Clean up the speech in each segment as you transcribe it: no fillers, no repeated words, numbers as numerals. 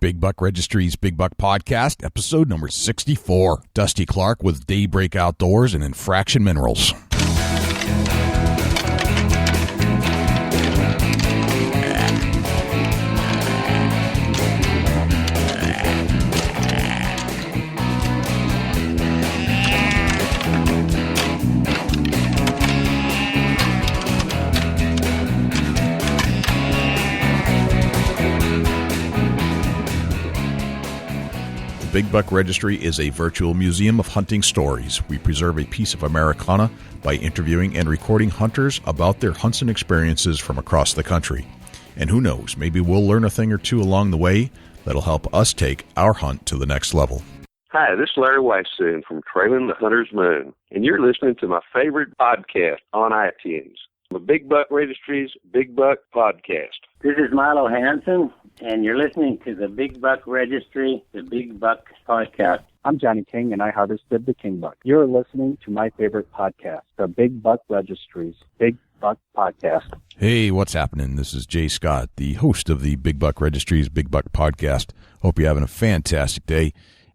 Big Buck Registry's Big Buck Podcast, episode number 64. Dusty Clark with Daybreak Outdoors and InfRACKtion Minerals. Big Buck Registry is a virtual museum of hunting stories. We preserve a piece of Americana by interviewing and recording hunters about their hunts and experiences from across the country. And who knows, maybe we'll learn a thing or two along the way that'll help us take our hunt to the next level. Hi, this is Larry Weissoon from Trailing the Hunter's Moon, and you're listening to my favorite podcast on iTunes, the Big Buck Registry's Big Buck Podcast. This is Milo Hansen, and you're listening to the Big Buck Registry, the Big Buck Podcast. I'm Johnny King, and I harvested the king buck. You're listening to my favorite podcast, the Big Buck Registry's Big Buck Podcast. Hey, what's happening? This is Jay Scott, the host of the Big Buck Registry's Big Buck Podcast. Hope you're having a fantastic day,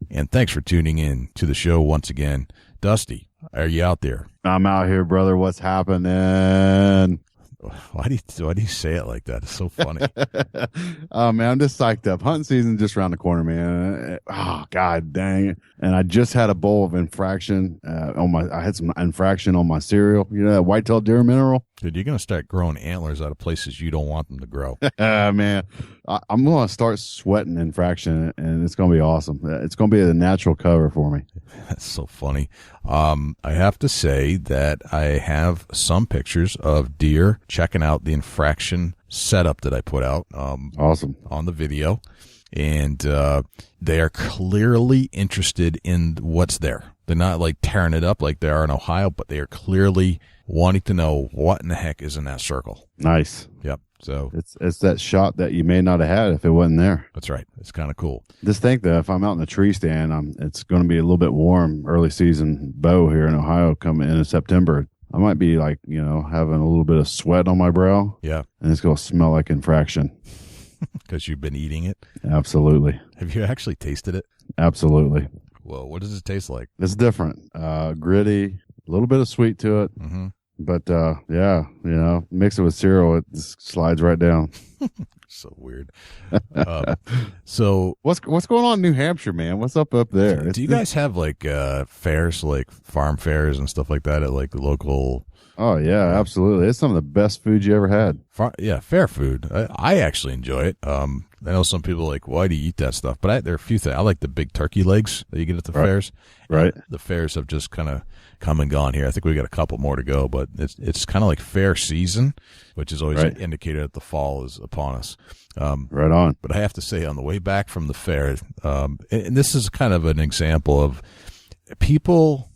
and thanks for tuning in to the show once again. Dusty, are you out there? I'm out here, brother. What's happening? Why do you say it like that? It's so funny. Oh, man, I'm just psyched up. Hunting season just around the corner, man. Oh, God dang it. And I just had a bowl of InfRACKtion I had some InfRACKtion on my cereal. You know that whitetail deer mineral? Dude, you're going to start growing antlers out of places you don't want them to grow. Man, I'm going to start sweating InfRACKtion, and it's going to be awesome. It's going to be a natural cover for me. That's so funny. I have to say that I have some pictures of deer checking out the InfRACKtion setup that I put out. Awesome. On the video. And they are clearly interested in what's there. They're not like tearing it up like they are in Ohio, but they are clearly wanting to know what in the heck is in that circle. Nice. Yep. So it's that shot that you may not have had if it wasn't there. That's right. It's kind of cool. Just think that if I'm out in the tree stand, it's going to be a little bit warm early season bow here in Ohio coming in September. I might be like, having a little bit of sweat on my brow. Yeah. And it's going to smell like InfRACKtion. Because you've been eating it? Absolutely. Have you actually tasted it? Absolutely. Well, what does it taste like? It's different. Gritty, a little bit of sweet to it. Mm-hmm. But, mix it with cereal, it just slides right down. So weird. So what's going on in New Hampshire, man? What's up there? Do you guys have like fairs, like farm fairs and stuff like that at like the local? Oh yeah, absolutely. It's some of the best food you ever had. Fair food. I actually enjoy it. I know some people are like, why do you eat that stuff? But there are a few things. I like the big turkey legs that you get at the fairs. Right. The fairs have just kind of come and gone here. I think we got a couple more to go, but it's kind of like fair season, which is always an indicator that the fall is upon us. Right on. But I have to say, on the way back from the fair, and this is kind of an example of people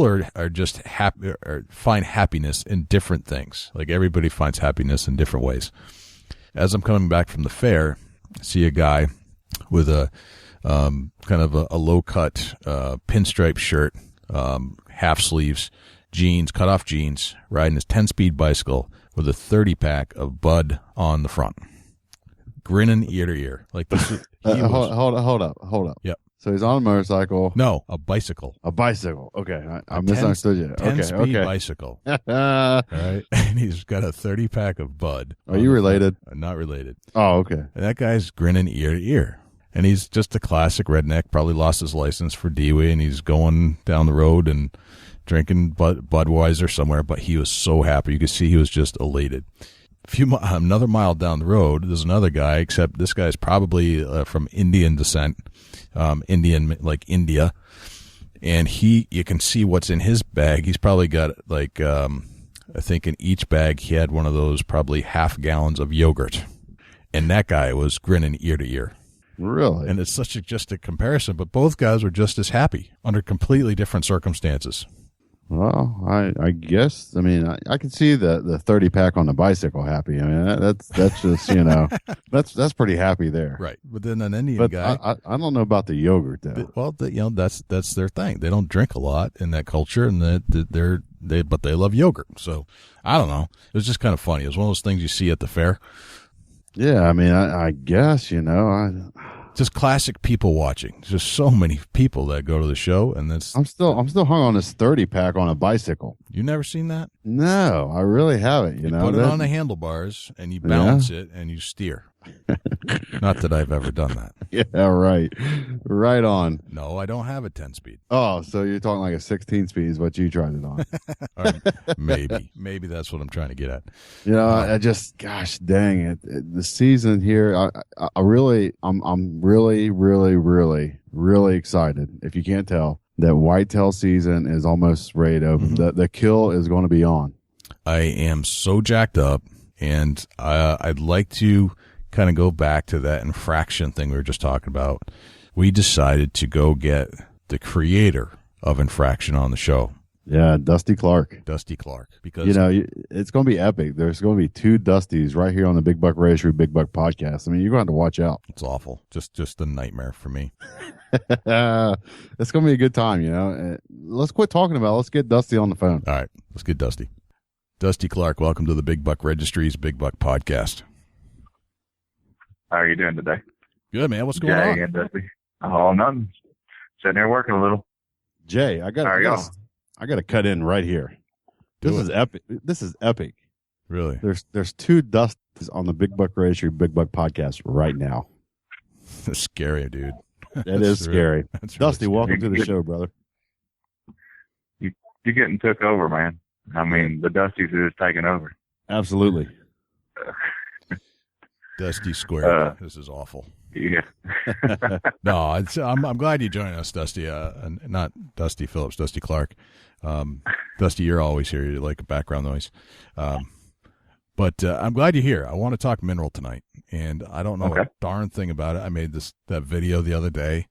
are just happy or find happiness in different things. Like everybody finds happiness in different ways. As I'm coming back from the fair, I see a guy with a kind of a low cut pinstripe shirt, half sleeves, jeans, cut off jeans, riding his 10-speed bicycle with a 30-pack of Bud on the front, grinning ear to ear. Like this. Hold up. Yep. So he's on a motorcycle. No, a bicycle. A bicycle. Okay. I misunderstood you. 10-speed bicycle. All right. And he's got a 30-pack of Bud. Are you related? Not related. Oh, okay. And that guy's grinning ear to ear. And he's just a classic redneck, probably lost his license for Dewey, and he's going down the road and drinking Budweiser somewhere, but he was so happy. You could see he was just elated. Another mile down the road, there's another guy, except this guy's probably from Indian descent, Indian like India, and you can see what's in his bag. He's probably got like I think in each bag he had one of those probably half gallons of yogurt, and that guy was grinning ear to ear. Really? And it's just a comparison, but both guys were just as happy under completely different circumstances. Well, I guess, I can see the 30-pack on the bicycle happy. That's just, that's pretty happy there. Right. But then an Indian guy. I don't know about the yogurt, though. Well, that's their thing. They don't drink a lot in that culture, and but they love yogurt. So, I don't know. It was just kind of funny. It was one of those things you see at the fair. Yeah, I guess, just classic people watching. There's just so many people that go to the show, and I'm still hung on this 30 pack on a bicycle. You never seen that? No, I really haven't. You know, put it on the handlebars and you balance it and you steer. Not that I've ever done that. Yeah, right on. No, I don't have a 10-speed. Oh, so you're talking like a 16-speed is what you tried it on? Maybe that's what I'm trying to get at. You know, I just, gosh dang it, the season here. I'm really excited. If you can't tell, that whitetail season is almost ready to open. The kill is going to be on. I am so jacked up, and I'd like to kind of go back to that InfRACKtion thing we were just talking about. We decided to go get the creator of InfRACKtion on the show. Yeah, Dusty Clark, because you know it's going to be epic. There's going to be 2 Dusties right here on the Big Buck Registry, Big Buck podcast. I mean, you're going to have to watch out. It's awful, just a nightmare for me. It's going to be a good time, you know. Let's quit talking about it. Let's get Dusty on the phone. All right, let's get Dusty. Dusty Clark, welcome to the Big Buck Registry's Big Buck podcast. How are you doing today? Good, man. What's going on? Jay and Dusty. Oh, nothing. Sitting there working a little. Jay, I got to cut in right here. This is epic. This is epic. Really? There's 2 Dusties on the Big Buck Registry Big Buck podcast right now. That's scary, dude. That is scary. Dusty, really welcome to the show, brother. You're getting took over, man. I mean, the Dusties are just taking over. Absolutely. Dusty Square. This is awful. Yeah. No, I'm glad you joined us, Dusty. Not Dusty Phillips, Dusty Clark. Dusty, you're always here. You like background noise. But I'm glad you're here. I want to talk mineral tonight, and I don't know a darn thing about it. I made that video the other day,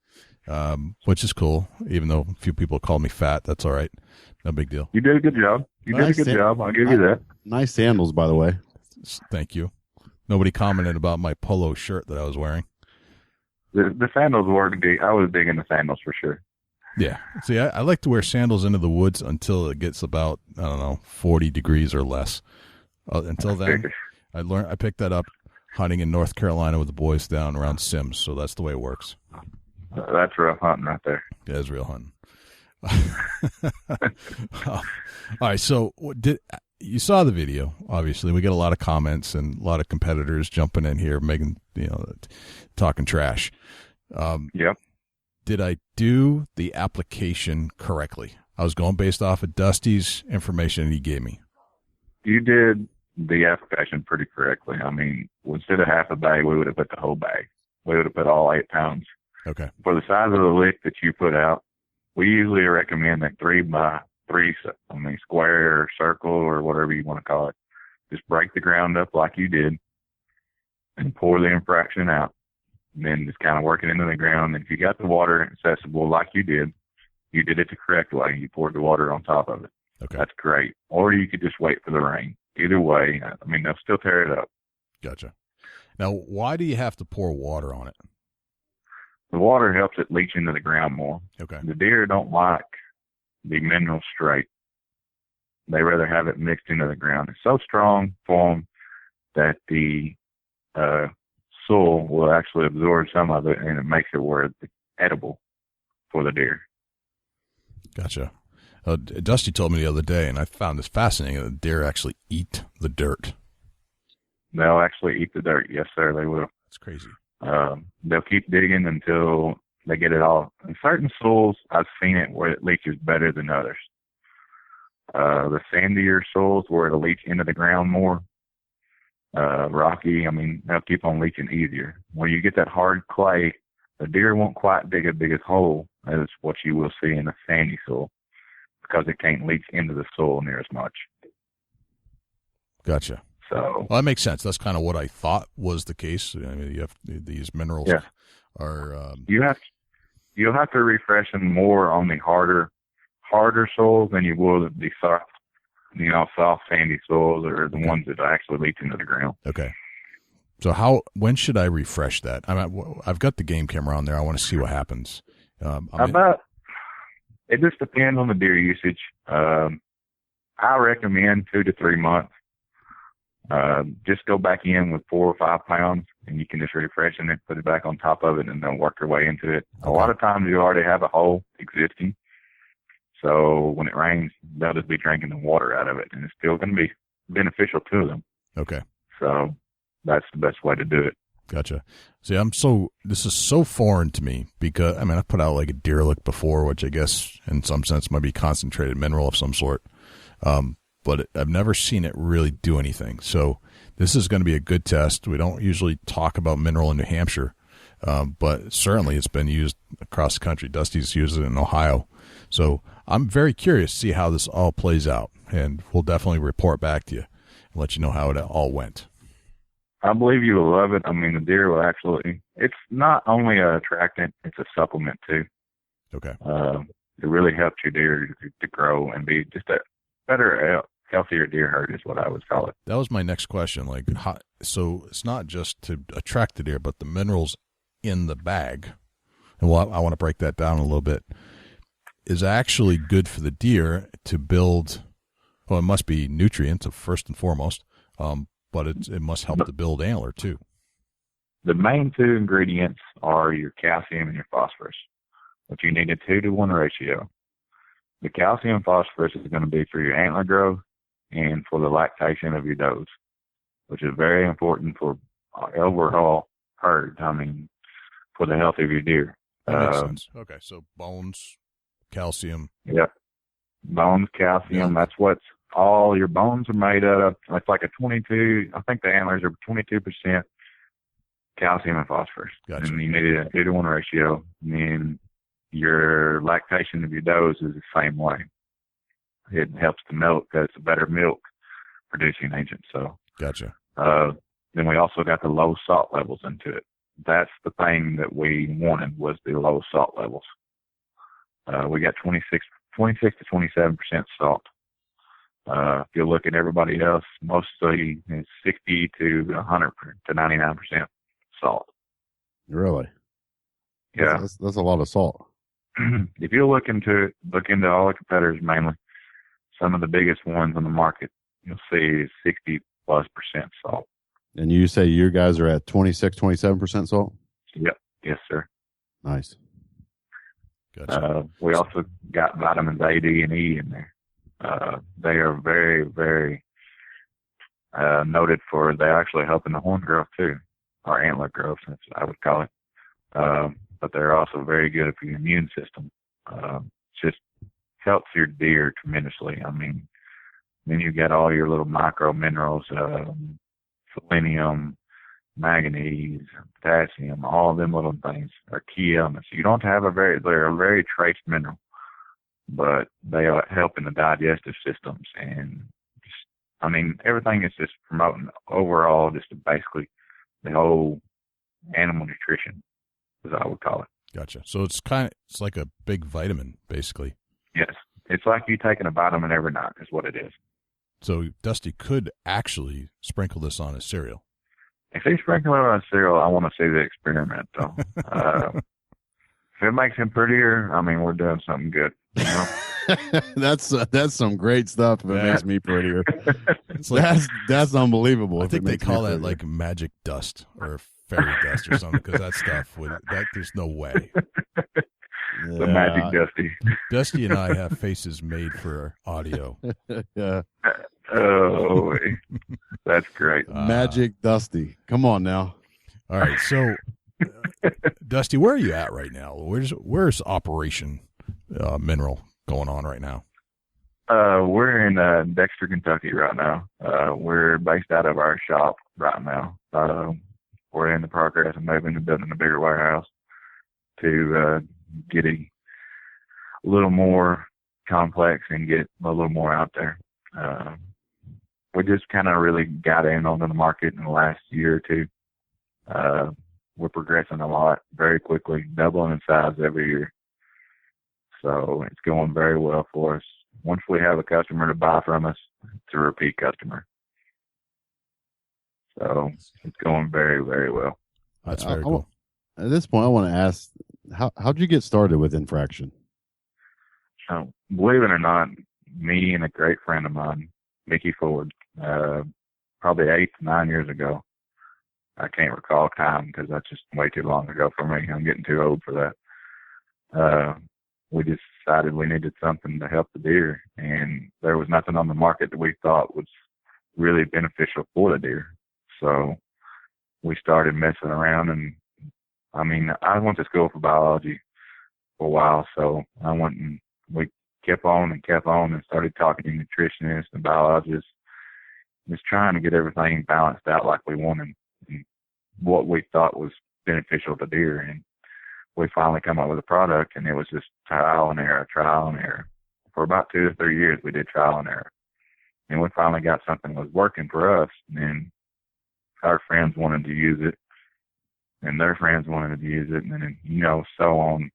which is cool, even though a few people called me fat. That's all right. No big deal. You did a good job. Did a good job. I'll give you that. Nice sandals, by the way. Thank you. Nobody commented about my polo shirt that I was wearing. The sandals were I was digging the sandals for sure. Yeah. See, I like to wear sandals into the woods until it gets about, 40 degrees or less. Until then, I picked that up hunting in North Carolina with the boys down around Sims. So that's the way it works. That's rough hunting right there. Yeah, it's real hunting. All right. So you saw the video, obviously. We get a lot of comments and a lot of competitors jumping in here, making, talking trash. Yep. Did I do the application correctly? I was going based off of Dusty's information he gave me. You did the application pretty correctly. I mean, instead of half a bag, we would have put the whole bag. We would have put all 8 pounds. Okay. For the size of the lick that you put out, we usually recommend a 3x3, square or circle or whatever you want to call it. Just break the ground up like you did and pour the InfRACKtion out. And then just kind of work it into the ground. And if you got the water accessible like you did it the correct way. You poured the water on top of it. Okay. That's great. Or you could just wait for the rain. Either way, they'll still tear it up. Gotcha. Now, why do you have to pour water on it? The water helps it leach into the ground more. Okay. The deer don't like the mineral straight. They rather have it mixed into the ground. It's so strong for them that the soil will actually absorb some of it, and it makes it where it's edible for the deer. Gotcha. Dusty told me the other day, and I found this fascinating, that deer actually eat the dirt. They'll actually eat the dirt. Yes, sir, they will. That's crazy. They'll keep digging until they get it all. In certain soils, I've seen it where it leaches better than others. The sandier soils where it'll leach into the ground more. Rocky, they'll keep on leaching easier. When you get that hard clay, the deer won't quite dig as big a hole as what you will see in a sandy soil because it can't leach into the soil near as much. Gotcha. So, well, that makes sense. That's kind of what I thought was the case. You have these minerals are. You'll have to refresh them more on the harder soils than you will the soft, soft sandy soils or the ones that actually leach into the ground. Okay. So when should I refresh that? I've got the game camera on there. I want to see what happens. It just depends on the deer usage. I recommend 2 to 3 months. Just go back in with 4 or 5 pounds and you can just refreshen it, put it back on top of it, and they'll work their way into it. Okay. A lot of times you already have a hole existing, so when it rains, they'll just be drinking the water out of it, and it's still going to be beneficial to them. Okay. So that's the best way to do it. Gotcha. See, this is so foreign to me because, I put out like a deer lick before, which I guess in some sense might be concentrated mineral of some sort. But I've never seen it really do anything. So this is going to be a good test. We don't usually talk about mineral in New Hampshire, but certainly it's been used across the country. Dusty's used it in Ohio. So I'm very curious to see how this all plays out, and we'll definitely report back to you and let you know how it all went. I believe you will love it. The deer will absolutely. It's not only a attractant, it's a supplement too. Okay. It really helps your deer to grow and be just a better, healthier deer herd is what I would call it. That was my next question. So it's not just to attract the deer, but the minerals in the bag. And I want to break that down a little bit. Is actually good for the deer to build. Well, it must be nutrients first and foremost. But it must help to build antler too. The main two ingredients are your calcium and your phosphorus, but you need a 2-to-1 ratio. The calcium phosphorus is going to be for your antler growth and for the lactation of your does, which is very important for overall herd. For the health of your deer. That makes sense. Okay, so bones, calcium. Yep. Bones, calcium. Yeah. That's what all your bones are made of. It's like a 22. I think the antlers are 22% calcium and phosphorus. Gotcha. And you need a 2-to-1 ratio. And then your lactation of your does is the same way. It helps the milk because it's a better milk producing agent. So. Gotcha. Then we also got the low salt levels into it. That's the thing that we wanted was the low salt levels. We got 26 to 27% salt. If you look at everybody else, mostly it's 60 to 100 to 99% salt. Really? Yeah. That's a lot of salt. If you look into all the competitors mainly, some of the biggest ones on the market, you'll see 60+% salt. And you say your guys are at 26, 27% salt? Yep. Yes, sir. Nice. Gotcha. We also got vitamins A, D, and E in there. They are very, very noted for, they actually help in the horn growth too, or antler growth, as I would call it. But they're also very good for your immune system. Just helps your deer tremendously. Then you got all your little micro minerals, selenium, manganese, potassium, all of them little things are key elements. You don't have they're a very trace mineral, but they help in the digestive systems and everything is just promoting overall just basically the whole animal nutrition, as I would call it. Gotcha. So it's like a big vitamin, basically. Yes. It's like you taking a vitamin every night is what it is. So Dusty could actually sprinkle this on his cereal. If he sprinkles it on his cereal, I want to see the experiment, though. If it makes him prettier, we're doing something good. You know? That's some great stuff. If it makes me prettier, that's unbelible. I think they call that like magic dust or fairy dust or something because that stuff there's no way. The magic Dusty. Dusty and I have faces made for audio. Yeah. Oh, that's great. Magic Dusty. Come on now. All right. So, Dusty, where are you at right now? Where's Operation Mineral going on right now? We're in Dexter, Kentucky right now. We're based out of our shop right now. We're in the progress of moving and building a bigger warehouse to get a little more complex and get a little more out there. We just kind of really got in onto the market in the last year or two. We're progressing a lot very quickly, doubling in size every year. So it's going very well for us. Once we have a customer to buy from us, it's a repeat customer. So it's going very, very well. That's very cool. At this point, I want to ask, how'd you get started with InfRACction? Believe it or not, me and a great friend of mine, Mickey Ford, probably 8 to 9 years ago, I can't recall time because that's just way too long ago for me. I'm getting too old for that. We just decided we needed something to help the deer, and there was nothing on the market that we thought was really beneficial for the deer. So we started messing around, and I mean, I went to school for biology for a while, so I went and we kept on and started talking to nutritionists and biologists, just trying to get everything balanced out like we wanted and what we thought was beneficial to deer. And we finally come up with a product, and it was just trial and error. For about 2 to 3 years, we did trial and error. And we finally got something that was working for us, and our friends wanted to use it, and their friends wanted to use it, and then, so on,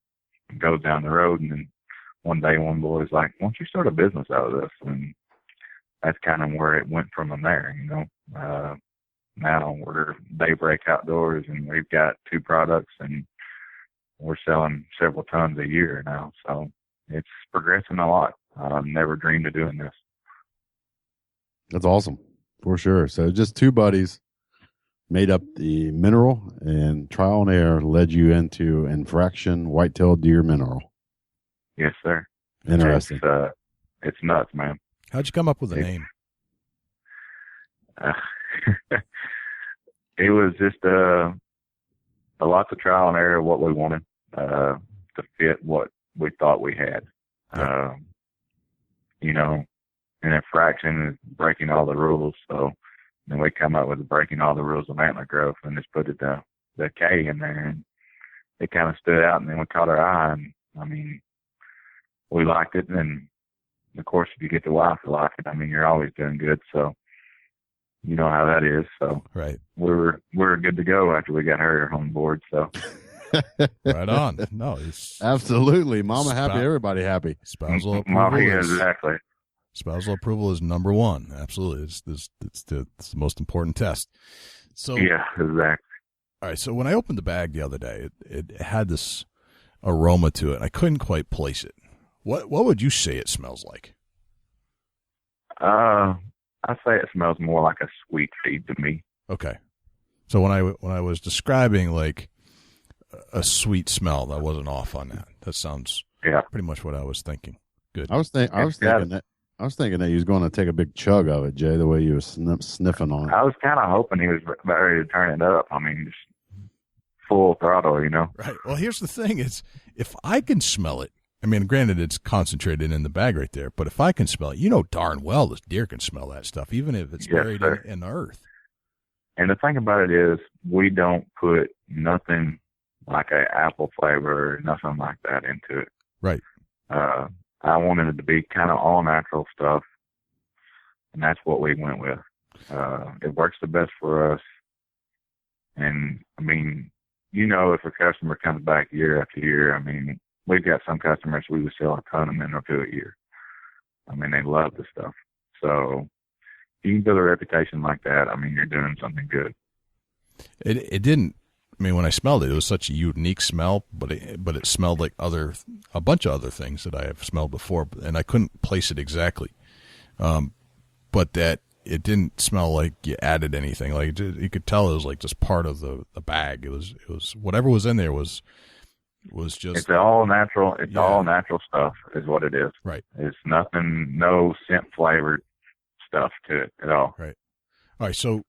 it goes down the road. And then one day, one boy was like, why don't you start a business out of this? And that's kind of where it went from there, Now we're Daybreak Outdoors, and we've got 2 products, and we're selling several tons a year now. So it's progressing a lot. I never dreamed of doing this. That's awesome, for sure. So just 2 buddies made up the mineral, and trial and error led you into InfRACKtion whitetail deer mineral. Yes, sir. Interesting. It's nuts, man. How'd you come up with the name? It was just a lot of trial and error of what we wanted to fit what we thought we had. Yeah. And InfRACKtion is breaking all the rules. So then we come up with breaking all the rules of antler growth and just put the K in there, and it kind of stood out, and then we caught our eye, and I mean, we liked it. And of course, if you get the wife to like it, I mean, you're always doing good. So you know how that is. So right, we're good to go after we got her on board. So right on. No, absolutely. Mama happy, everybody happy. Spousal approval. Exactly. Spousal approval is number one. Absolutely, it's the most important test. So yeah, exactly. All right. So when I opened the bag the other day, it had this aroma to it. I couldn't quite place it. What would you say it smells like? I say it smells more like a sweet feed to me. Okay. So when I was describing like a sweet smell, that wasn't off on that. That sounds pretty much what I was thinking. Good. I was thinking that he was going to take a big chug of it, Jay, the way you were sniffing on it. I was kind of hoping he was about ready to turn it up. I mean, just full throttle, Right. Well, here's the thing is, if I can smell it, I mean, granted, it's concentrated in the bag right there, but if I can smell it, darn well this deer can smell that stuff, even if it's buried in the earth. And the thing about it is, we don't put nothing like an apple flavor or nothing like that into it. Right. I wanted it to be kind of all natural stuff, and that's what we went with. It works the best for us. And, I mean, if a customer comes back year after year, I mean, we've got some customers we would sell a ton of mineral to a year. I mean, they love the stuff. So you can build a reputation like that. I mean, you're doing something good. It didn't. I mean, when I smelled it, it was such a unique smell, but it smelled like a bunch of other things that I have smelled before, and I couldn't place it exactly. But that it didn't smell like you added anything. Like you could tell it was like just part of the bag. It was whatever was in there was just. It's all natural. It's all natural stuff, is what it is. Right. It's nothing, no scent flavored stuff to it at all. Right. All right. So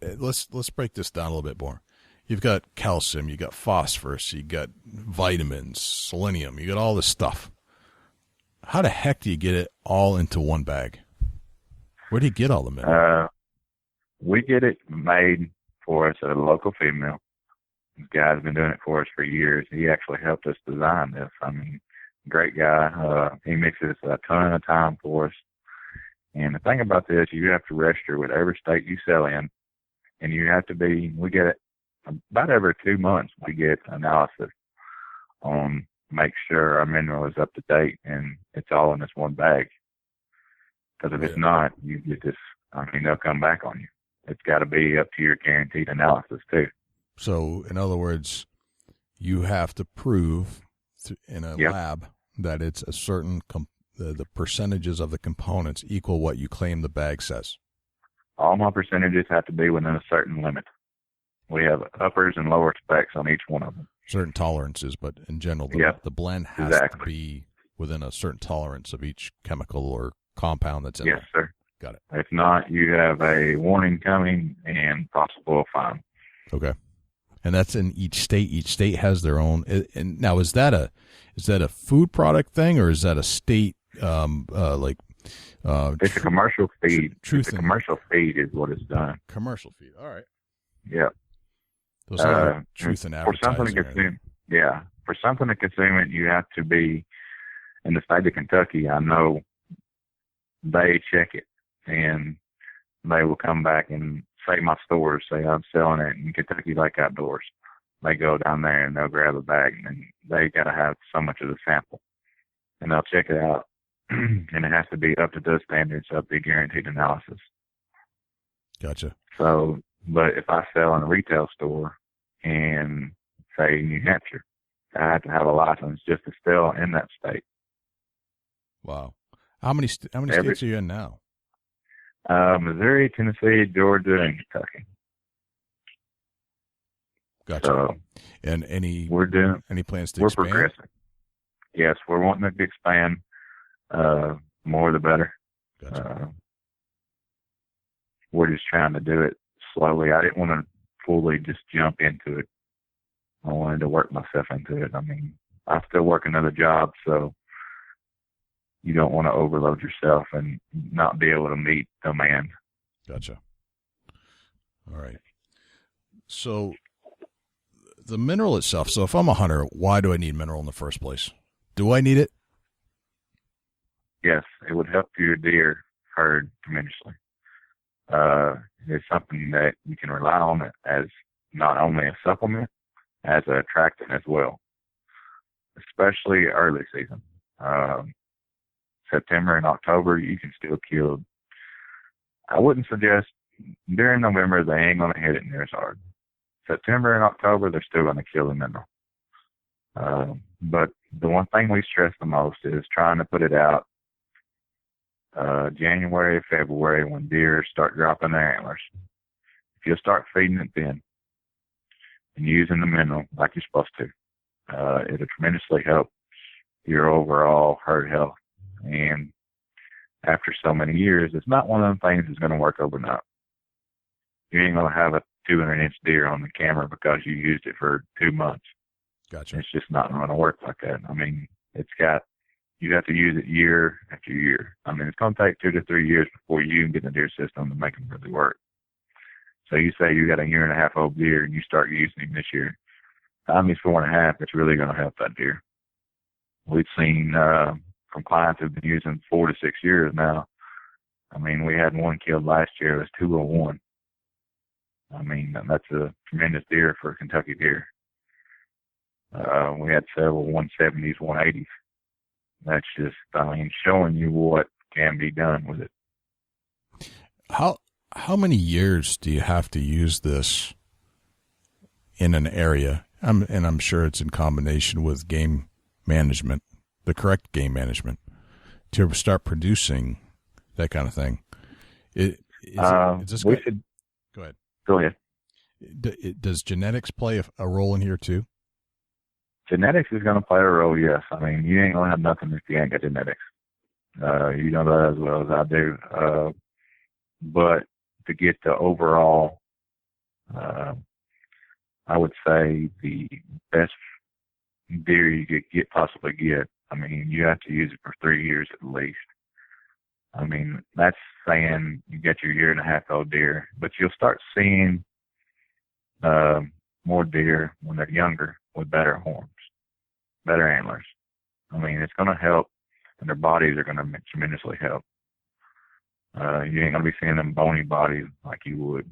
let's break this down a little bit more. You've got calcium, you got phosphorus, you got vitamins, selenium, you got all this stuff. How the heck do you get it all into one bag? Where do you get all the minerals? We get it made for us at a local female. This guy's been doing it for us for years. He actually helped us design this. I mean, great guy. He mixes a ton of time for us. And the thing about this, you have to register with every state you sell in, and you have to we get it about every 2 months. We get analysis on make sure our mineral is up to date and it's all in this one bag. Because if it's not, you get this. I mean, they'll come back on you. It's got to be up to your guaranteed analysis too. So, in other words, you have to prove in a lab that it's a certain the percentages of the components equal what you claim the bag says. All my percentages have to be within a certain limit. We have uppers and lower specs on each one of them. Certain tolerances, but in general, the blend has to be within a certain tolerance of each chemical or compound that's in Yes, there. sir. Got it. If not, you have a warning coming and possible fine. Okay. And that's in each state. Each state has their own. And now, is that a food product thing, or is that a state it's a commercial feed. It's a commercial feed is what it's done. Commercial feed. All right. Yeah. Those are truth and advertising. For something to consume it, you have to be in the state of Kentucky. I know they check it, and they will come back and say my stores, say I'm selling it in Kentucky Lake Outdoors. They go down there and they'll grab a bag, and they got to have so much of the sample, and they'll check it out, and it has to be up to those standards of the guaranteed analysis. Gotcha. So, but if I sell in a retail store in, say, New Hampshire, I have to have a license just to sell in that state. Wow. How many states are you in now? Missouri, Tennessee, Georgia, and Kentucky. Gotcha. So, and any plans to expand? We're progressing. Yes, we're wanting to expand. More the better. Gotcha. We're just trying to do it slowly. I didn't want to fully just jump into it. I wanted to work myself into it. I mean, I still work another job, so you don't want to overload yourself and not be able to meet demand. Gotcha. All right. So the mineral itself, so if I'm a hunter, why do I need mineral in the first place? Do I need it? Yes, it would help your deer herd tremendously. It's something that you can rely on as not only a supplement, as an attractant as well, especially early season. September and October, you can still kill. I wouldn't suggest during November, they ain't going to hit it near as hard. September and October, they're still going to kill the mineral. But the one thing we stress the most is trying to put it out January, February, when deer start dropping their antlers. If you'll start feeding it then and using the mineral like you're supposed to, it'll tremendously help your overall herd health. And after so many years, it's not one of them things that's going to work overnight. You ain't going to have a 200-inch deer on the camera because you used it for 2 months. Gotcha. It's just not going to work like that. I mean, you have to use it year after year. I mean, it's going to take 2 to 3 years before you can get the deer system to make them really work. So you say you got a 1.5-year-old deer and you start using him this year. Time he's 4.5, it's really going to help that deer. We've seen from clients who've been using 4 to 6 years now. I mean, we had one killed last year. It was 201. I mean, that's a tremendous deer for a Kentucky deer. We had several 170s, 180s. That's just, I mean, showing you what can be done with it. How many years do you have to use this in an area? And I'm sure it's in combination with game management, the correct game management, to start producing that kind of thing. Go ahead. Go ahead. Does genetics play a role in here too? Genetics is going to play a role, yes. I mean, you ain't going to have nothing if you ain't got genetics. You know that as well as I do. But to get the overall, I would say the best deer you could possibly get, I mean, you have to use it for 3 years at least. I mean, that's saying you get your 1.5-year-old deer, but you'll start seeing more deer when they're younger with better horns, better antlers. I mean, it's going to help, and their bodies are going to tremendously help. You ain't going to be seeing them bony bodies like you would.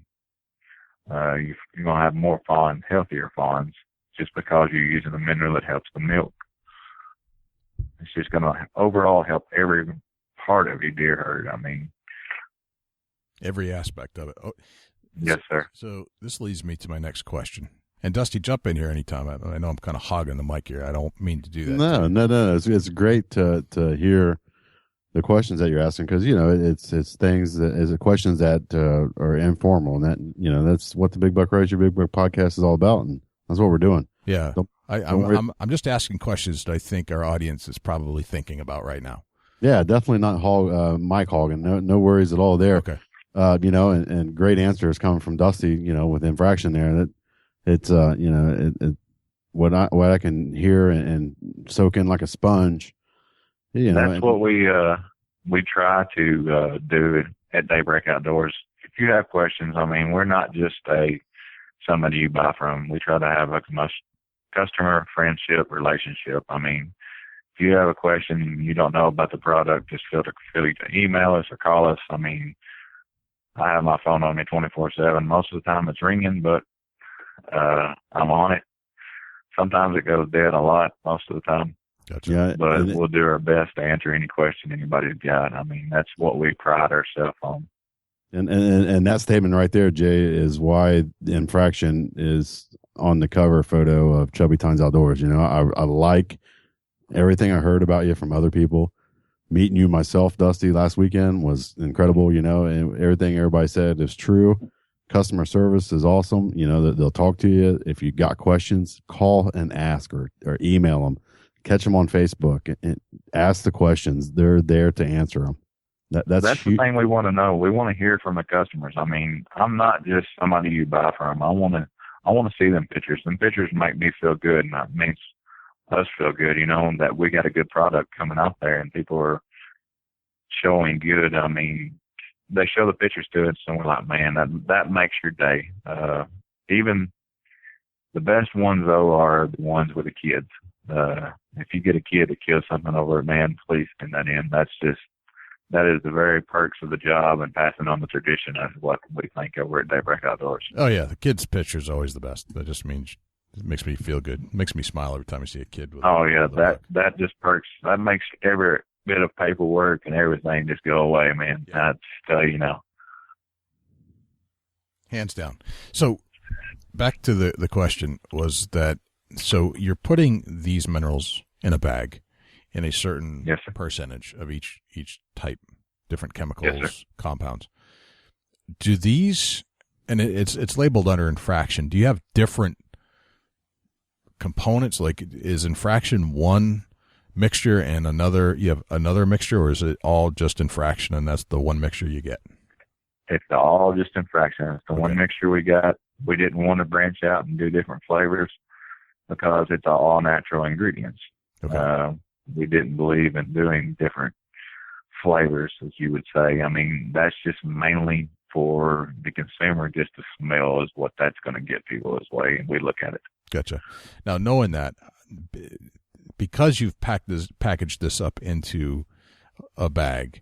You're going to have more fawns, healthier fawns, just because you're using the mineral that helps the milk. It's just going to overall help every part of your deer herd. I mean, every aspect of it. Oh, yes, sir. So this leads me to my next question. And Dusty, jump in here anytime. I know I'm kind of hogging the mic here. I don't mean to do that. No. It's great to hear the questions that you're asking, because it's things that is questions that are informal, and that that's what the Big Buck Racer Big Buck podcast is all about, and that's what we're doing. Yeah, I'm just asking questions that I think our audience is probably thinking about right now. Yeah, definitely not Mike Hogan. No worries at all there. Okay. And great answers coming from Dusty. With InfRACction there, that it's what I can hear and soak in like a sponge. That's what we try to do at Daybreak Outdoors. If you have questions, I mean, we're not just somebody you buy from. We try to have a customer friendship relationship. I mean, if you have a question and you don't know about the product, just feel free to email us or call us. I mean, I have my phone on me 24/7. Most of the time it's ringing, but I'm on it. Sometimes it goes dead a lot, most of the time. Gotcha. Yeah, but we'll do our best to answer any question anybody's got. I mean, that's what we pride ourselves on. And that statement right there, Jay, is why the InfRACction is on the cover photo of Chubby Tines Outdoors. I like everything I heard about you from other people. Meeting you myself, Dusty, last weekend was incredible, and everything everybody said is true. Customer service is awesome. They'll talk to you. If you got questions, call and ask or email them. Catch them on Facebook and ask the questions. They're there to answer them. That's the thing we want to know. We want to hear from the customers. I mean, I'm not just somebody you buy from. I want to see them pictures. Them pictures make me feel good, and that makes us feel good. That we got a good product coming out there, and people are showing good. I mean, they show the pictures to us, and we're like, man, that makes your day. Even the best ones though are the ones with the kids. If you get a kid to kill something over it, man, please send that in. That is the very perks of the job and passing on the tradition. That's what we think over at Daybreak Outdoors. Oh yeah, the kids' picture is always the best. That just means it makes me feel good. It makes me smile every time I see a kid. That just perks. That makes every bit of paperwork and everything just go away, man. Yeah. I just tell you now. Hands down. So back to the question was that. So you're putting these minerals in a bag in a certain percentage of each type, different chemicals, compounds. Do these, and it's labeled under InfRACction, do you have different components? Like, is InfRACction one mixture and you have another mixture, or is it all just InfRACction and that's the one mixture you get? It's all just InfRACction. It's the one mixture we got. We didn't want to branch out and do different flavors, because it's all natural ingredients. Okay. We didn't believe in doing different flavors, as you would say. I mean, that's just mainly for the consumer just to smell is what that's going to get people this way, and we look at it. Gotcha. Now, knowing that, because you've packaged this up into a bag,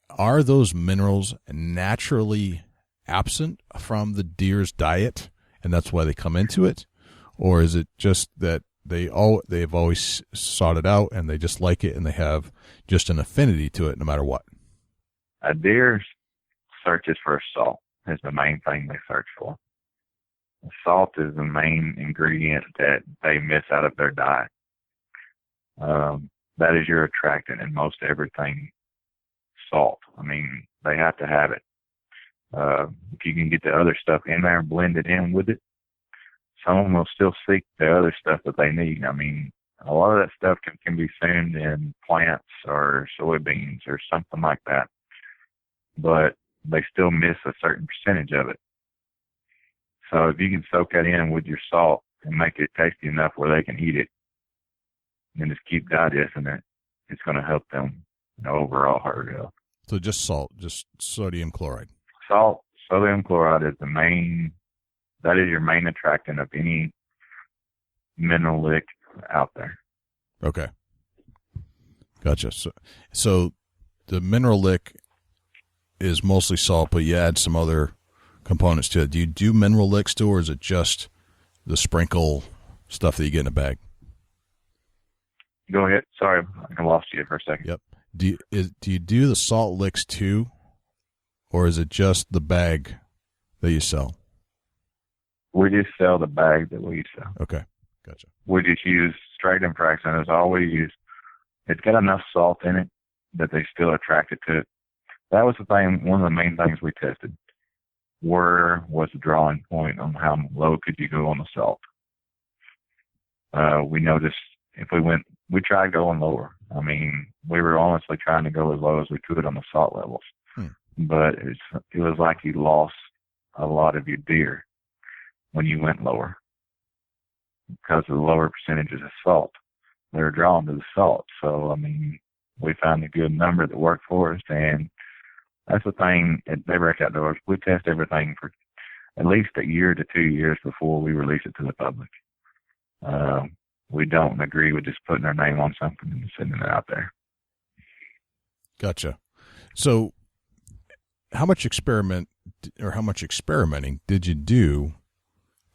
are those minerals naturally absent from the deer's diet, and that's why they come into it? Or is it just that they've always sought it out and they just like it and they have just an affinity to it no matter what? A deer searches for salt is the main thing they search for. Salt is the main ingredient that they miss out of their diet. That is your attractant in most everything. Salt. I mean, they have to have it. If you can get the other stuff in there and blend it in with it, some of them will still seek the other stuff that they need. I mean, a lot of that stuff can be found in plants or soybeans or something like that, but they still miss a certain percentage of it. So if you can soak that in with your salt and make it tasty enough where they can eat it and just keep digesting it, it's going to help them overall heart health. So just salt, just sodium chloride. Salt, sodium chloride is that is your main attractant of any mineral lick out there. Okay. Gotcha. So the mineral lick is mostly salt, but you add some other components to it. Do you do mineral licks too, or is it just the sprinkle stuff that you get in a bag? Go ahead. Sorry, I lost you for a second. Yep. Do you do the salt licks too, or is it just the bag that you sell? We just sell the bag that we sell. Okay, gotcha. We just use straight InfRACction. That's all we use. It's got enough salt in it that they still attracted to it. That was the thing, one of the main things we tested. Where was the drawing point on how low could you go on the salt? We noticed if we tried going lower. I mean, we were honestly trying to go as low as we could on the salt levels. But it was like you lost a lot of your deer when you went lower because of the lower percentages of salt. They were drawn to the salt. So, I mean, we found a good number that worked for us, and that's the thing at Daybreak Outdoors. We test everything for at least a year to 2 years before we release it to the public. We don't agree with just putting our name on something and sending it out there. Gotcha. So how much experimenting did you do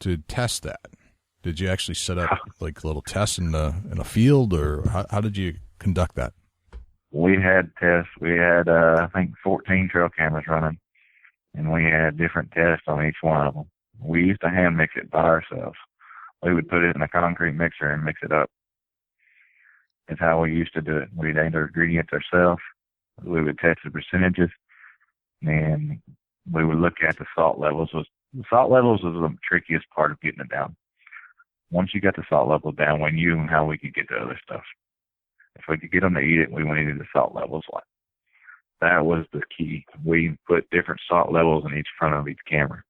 to test that? Did you actually set up like little tests in a field, or how did you conduct that? We had tests. We had, I think, 14 trail cameras running, and we had different tests on each one of them. We used to hand mix it by ourselves. We would put it in a concrete mixer and mix it up. It's how we used to do it. We'd add our ingredients ourselves. We would test the percentages, and we would look at the salt levels. The salt levels was the trickiest part of getting it down. Once you got the salt levels down, we knew how we could get the other stuff. If we could get them to eat it, we needed the salt levels. That was the key. We put different salt levels in each front of each camera.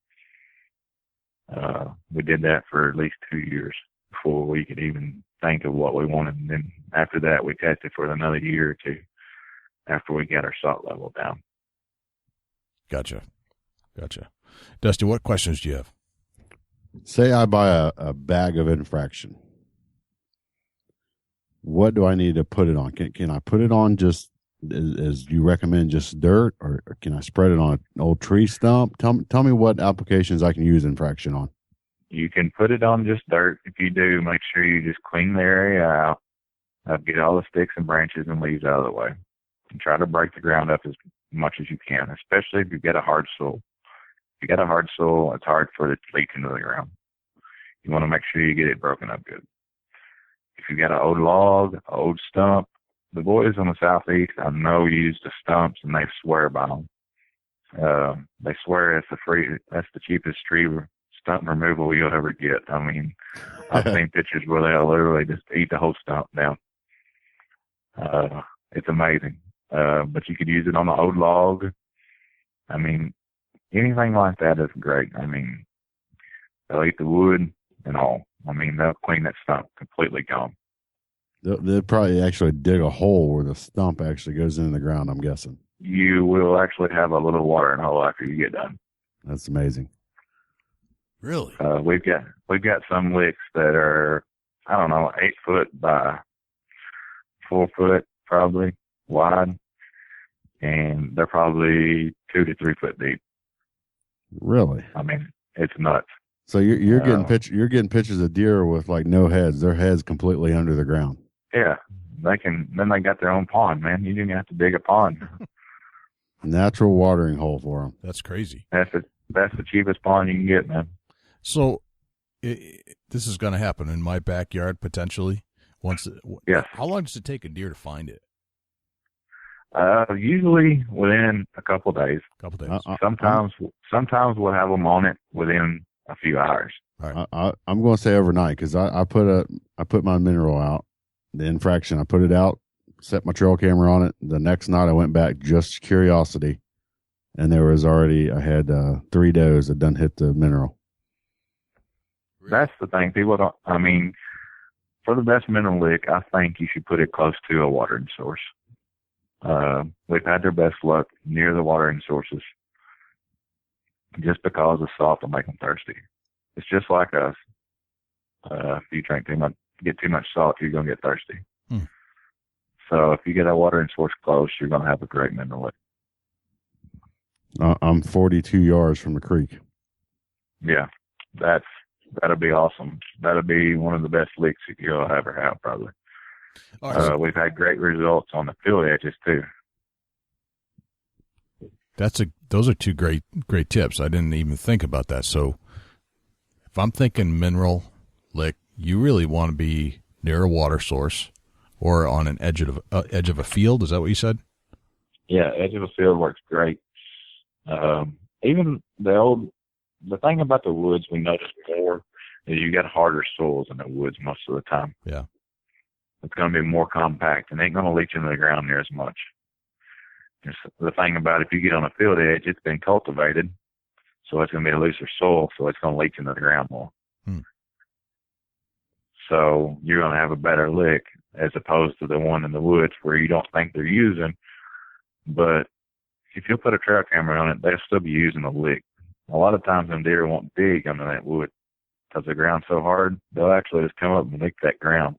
We did that for at least 2 years before we could even think of what we wanted. And then after that, we tested for another year or two after we got our salt level down. Gotcha. Dusty, what questions do you have? Say I buy a bag of InfRACKtion. What do I need to put it on? Can I put it on just as you recommend, just dirt, or can I spread it on an old tree stump? Tell me what applications I can use InfRACKtion on. You can put it on just dirt. If you do, make sure you just clean the area out. Get all the sticks and branches and leaves out of the way. And try to break the ground up as much as you can, especially if you've got a hard soil. If you got a hard soil, it's hard for it to leach into the ground. You want to make sure you get it broken up good. If you got an old log, an old stump, the boys on the southeast, I know, use the stumps, and they swear by them. They swear that's the cheapest tree stump removal you'll ever get. I mean, I've seen pictures where they'll literally just eat the whole stump down. It's amazing. But you could use it on an old log. I mean, anything like that is great. I mean, they'll eat the wood and all. I mean, they'll clean that stump completely gone. They'll probably actually dig a hole where the stump actually goes into the ground, I'm guessing. You will actually have a little watering hole after you get done. That's amazing. Really? We've got some licks that are, I don't know, 8 foot by 4 foot probably wide, and they're probably 2 to 3 foot deep. Really? I mean, it's nuts. So you're getting pictures of deer with like no heads. Their heads completely under the ground. Yeah, then they got their own pond, man. You didn't have to dig a pond. Natural watering hole for them. That's crazy. That's the cheapest pond you can get, man. So this is going to happen in my backyard potentially. Yes. How long does it take a deer to find it? Usually within a couple days. Sometimes we'll have them on it within a few hours. All right. I'm going to say overnight, because I put my mineral out, the InfRACKtion. I put it out, set my trail camera on it. The next night I went back, just curiosity, and there was already, I had 3 does that done hit the mineral. That's the thing. People don't, I mean, for the best mineral lick, I think you should put it close to a watering source. We've had their best luck near the watering sources just because the salt will make them thirsty. It's just like us. If you get too much salt, you're going to get thirsty. So if you get a watering source close, you're going to have a great mineral lick. I'm 42 yards from the creek. Yeah, that'll be awesome. That'll be one of the best licks you'll ever have, probably. All right, we've had great results on the field edges too. Those are two great tips. I didn't even think about that. So if I'm thinking mineral lick, you really want to be near a water source or on an edge of a field. Is that what you said? Yeah, edge of a field works great. Even the thing about the woods we noticed more is you got harder soils in the woods most of the time. Yeah. It's going to be more compact and ain't going to leach into the ground near as much. Just the thing about if you get on a field edge, it's been cultivated, so it's going to be a looser soil, so it's going to leach into the ground more. So you're going to have a better lick as opposed to the one in the woods where you don't think they're using. But if you put a trail camera on it, they'll still be using a lick. A lot of times them deer won't dig under that wood because the ground's so hard, they'll actually just come up and lick that ground.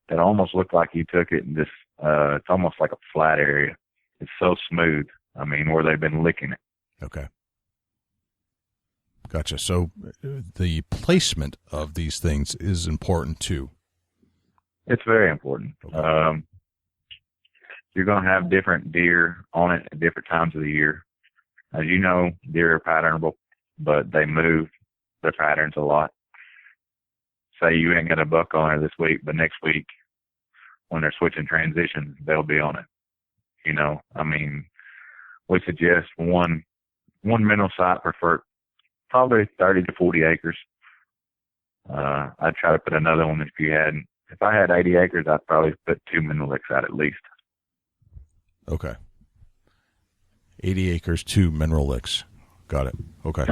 It almost looked like you took it and just, it's almost like a flat area. It's so smooth. I mean, where they've been licking it. Okay. Gotcha. So the placement of these things is important too. It's very important. Okay. You're going to have different deer on it at different times of the year. As you know, deer are patternable, but they move their patterns a lot. Say you ain't got a buck on it this week, but next week when they're switching transitions, they'll be on it. You know, I mean, we suggest one mineral site per probably 30 to 40 acres. I'd try to put another one if I had 80 acres, I'd probably put 2 mineral licks out at least. Okay. 80 acres, 2 mineral licks. Got it. Okay.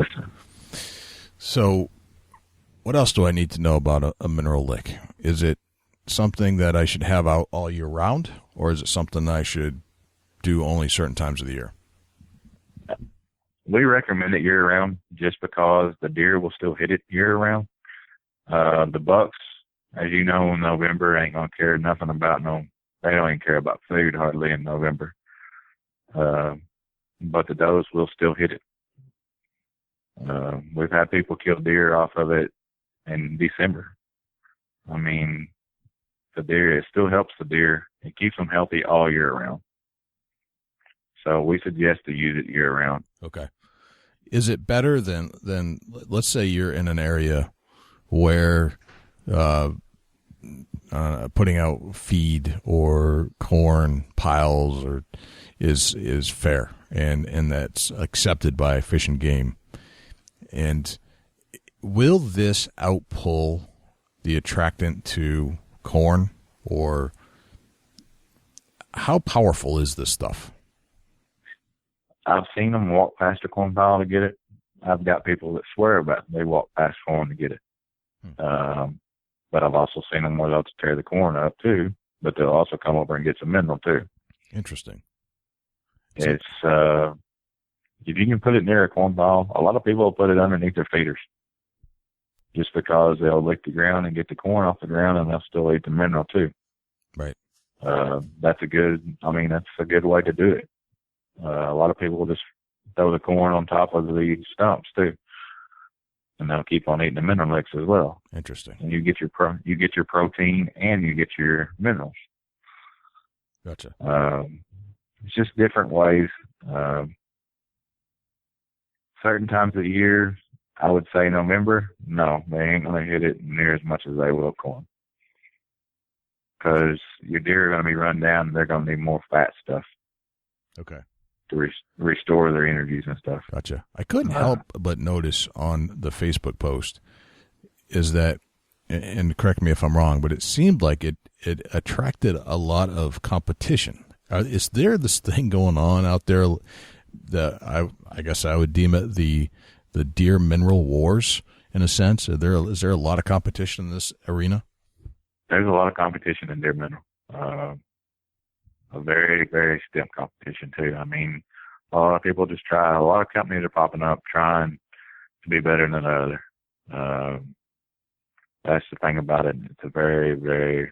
So what else do I need to know about a mineral lick? Is it something that I should have out all year round, or is it something I should do only certain times of the year? We recommend it year round just because the deer will still hit it year round. The bucks, as you know, in November ain't going to care nothing about they don't even care about food hardly in November. But the does will still hit it. We've had people kill deer off of it in December. I mean, it still helps the deer. It keeps them healthy all year round. So we suggest to use it year round. Okay. Is it better than let's say you're in an area where putting out feed or corn piles is fair and that's accepted by Fish and Game, and will this outpull the attractant to corn, or how powerful is this stuff? I've seen them walk past a corn pile to get it. I've got people that swear about it. They walk past corn to get it. But I've also seen them where they'll tear the corn up too, but they'll also come over and get some mineral too. Interesting. It's, if you can put it near a corn pile, a lot of people will put it underneath their feeders just because they'll lick the ground and get the corn off the ground, and they'll still eat the mineral too. Right. That's a good way to do it. A lot of people will just throw the corn on top of the stumps too, and they'll keep on eating the mineral licks as well. Interesting. And you get your protein and you get your minerals. Gotcha. It's just different ways. Certain times of the year, I would say November, no, they ain't going to hit it near as much as they will corn. Because your deer are going to be run down and they're going to need more fat stuff. Okay. To restore their energies and stuff. Gotcha. I couldn't help but notice on the Facebook post is that, and correct me if I'm wrong, but it seemed like it attracted a lot of competition. Is there this thing going on out there that I guess I would deem it the deer mineral wars in a sense? Is there a lot of competition in this arena? There's a lot of competition in deer mineral. A very, very stiff competition too. I mean, a lot of people just try. A lot of companies are popping up trying to be better than the other. That's the thing about it. It's a very, very,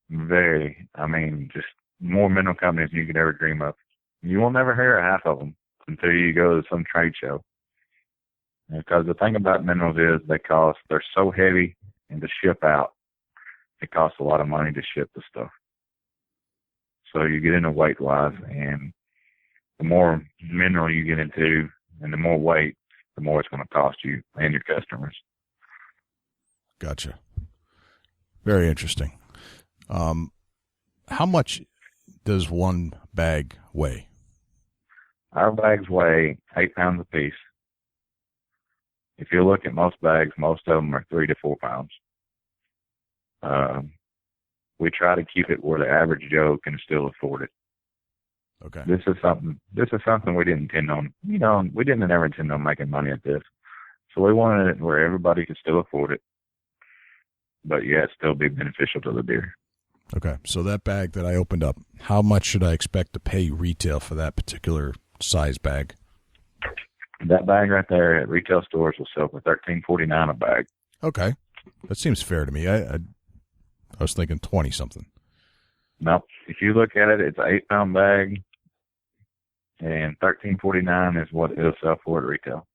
very, I mean, just more mineral companies than you could ever dream of. You will never hear half of them until you go to some trade show. Because the thing about minerals is they're so heavy and to ship out, it costs a lot of money to ship the stuff. So you get into weight wise, and the more mineral you get into and the more weight, the more it's going to cost you and your customers. Gotcha. Very interesting. How much does one bag weigh? Our bags weigh 8 pounds apiece. If you look at most bags, most of them are 3 to 4 pounds. We try to keep it where the average Joe can still afford it. Okay. This is something we didn't intend on. We didn't ever intend on making money at this. So we wanted it where everybody could still afford it, but yet still be beneficial to the deer. Okay. So that bag that I opened up, how much should I expect to pay retail for that particular size bag? That bag right there at retail stores will sell for $13.49 a bag. Okay. That seems fair to me. I was thinking 20 something. No, if you look at it, it's an 8-pound bag, and $13.49 is what it'll sell for at retail.